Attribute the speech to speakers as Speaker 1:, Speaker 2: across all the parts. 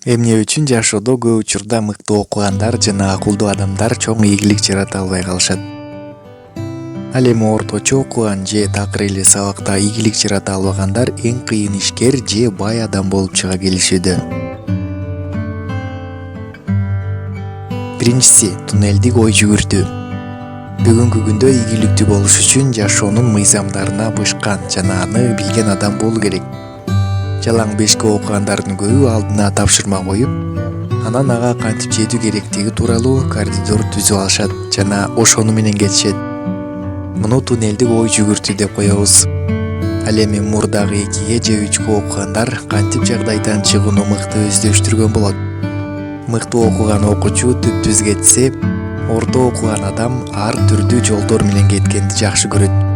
Speaker 1: Эмне үчүн жашоодо көп учурда мыкты окугандар жана акылдуу адамдар чоң ийгилик жарата албай калышат. Ал эми орточо окуган же такыр эле сабакта ийгилик жарата албагандар эң кыйын ишкер же бай адам болуп чыга келишүүдө. Биринчиси — туннелдик ой жүгүртүү. Бүгүнкү күндө ийгиликтүү болуш үчүн жашоонун мыйзамдарына бышкан жана аны билген адам болуу керек. Жалаң бешке окугандардын көбү алдына тапшырма коюп, анан ага кантип жетүү керектиги тууралуу коридор түзүп алышат жана ошону менен кетишет. Муну туннелдик ой жүгүртүү деп коебуз. Ал эми мурдагы 2 же 3 окугандар кантип жагдайдан чыгууну мыкты өздөштүргөн болот. Мыкты окуган окуучу түп-түз кетсе, орто окуган адам ар түрдүү жолдор менен кеткенди жакшы көрөт.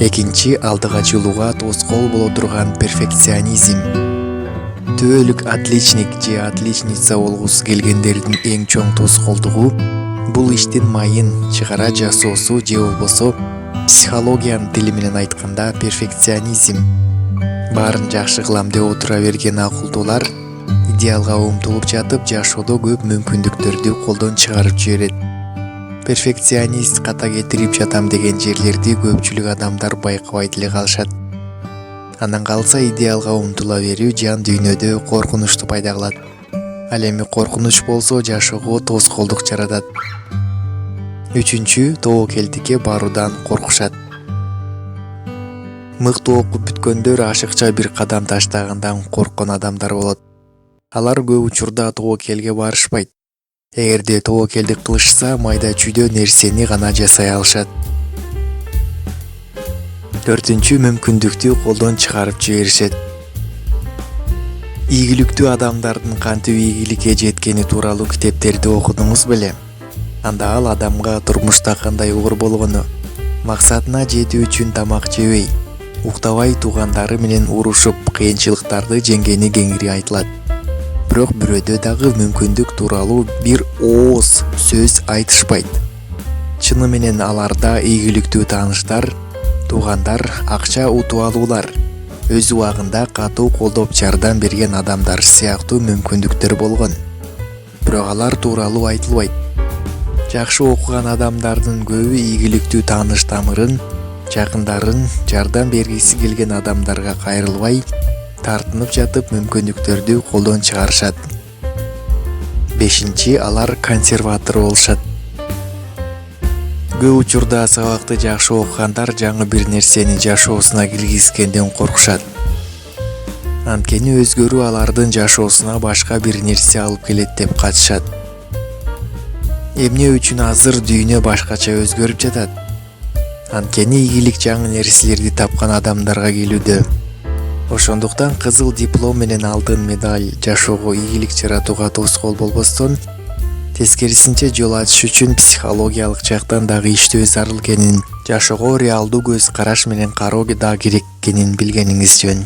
Speaker 1: Экинчи, алдыга чыгууга тоскоол боло турган перфекционизм. Түбөлүк отличник же отличница болгусу келгендердин эң чоң тоскоолдугу бул иштин майын чыгара жасоосу же болбосо психологиянын тили менен айтканда перфекционизм. Баарын жакшы кылам деп отура берген акылдуулар идеалга умтулуп жатып жашоодо көп мүмкүндүктөрдү колдон чыгарып жиберет. Перфекционист ката кетирип жатам деген жерлерди көпчүлүк адамдар байкабай деле калышат. Андан калса идеалга умтула берүү жан дүйнөдө коркунучту пайда кылат. Ал эми коркунуч болсо жашоого тоскоолдук жаратат. Үчүнчү, тобокелдикке баруудан коркушат. Мыкты окуп бүткөндөр ашыкча бир кадам таштагандан корккон адамдар болот. Алар көп учурда тобокелге барышпайт. Эгерде тобокелдик кылышса, майда чүйдө нерсени гана жасай алышат. Төртүнчү, мүмкүндүктү колдон чыгарып жиберишет. Ийгиликтүү адамдардын кантип ийгиликке жеткени тууралуу китептерди окудуңуз беле? Анда ал адамга турмушта кандай оор болгону, максатына жетүү үчүн тамак жебей, уктабай туугандары менен урушуп, кыйынчылыктарды жеңгени кеңири айтылат. Бирок бирөөдө дагы мүмкүндүк тууралуу бир ооз сөз айтышпайт. Чыны менен аларда ийгиликтүү тааныштар, туугандар, акча утуп алуулар, өз убагында катуу колдоп жардам берген адамдар сыяктуу мүмкүндүктөр болгон. Бирок алар тууралуу айтылбайт. Жакшы окуган адамдардын көбү ийгиликтүү тааныш тамырын, жакындарын, жардам бергиси келген адамдарга кайрылбай, тартынып жатып мүмкүндүктөрдү колдон чыгарышат. Бешинчи, алар консерватор болушат. Көп учурда сабакты жакшы окугандар жаңы бир нерсени жашоосуна киргизгенден коркушат. Анткени өзгөрүү алардын жашоосуна башка бир нерсе алып келет деп качышат. Эмне үчүн азыр дүйнө башкача өзгөрүп жатат? Анткени ийгилик жаңы нерселерди тапкан адамдарга келүүдө. Ошондуктан кызыл диплом менен алтын медаль жашоого ийгилик жаратууга тоскоол болбостон, тескерисинче жол ачыш үчүн психологиялык жактан дагы иштөө зарыл экенин, жашоого реалдуу көз караш менен кароо да керек экенин билгениңиз жөн.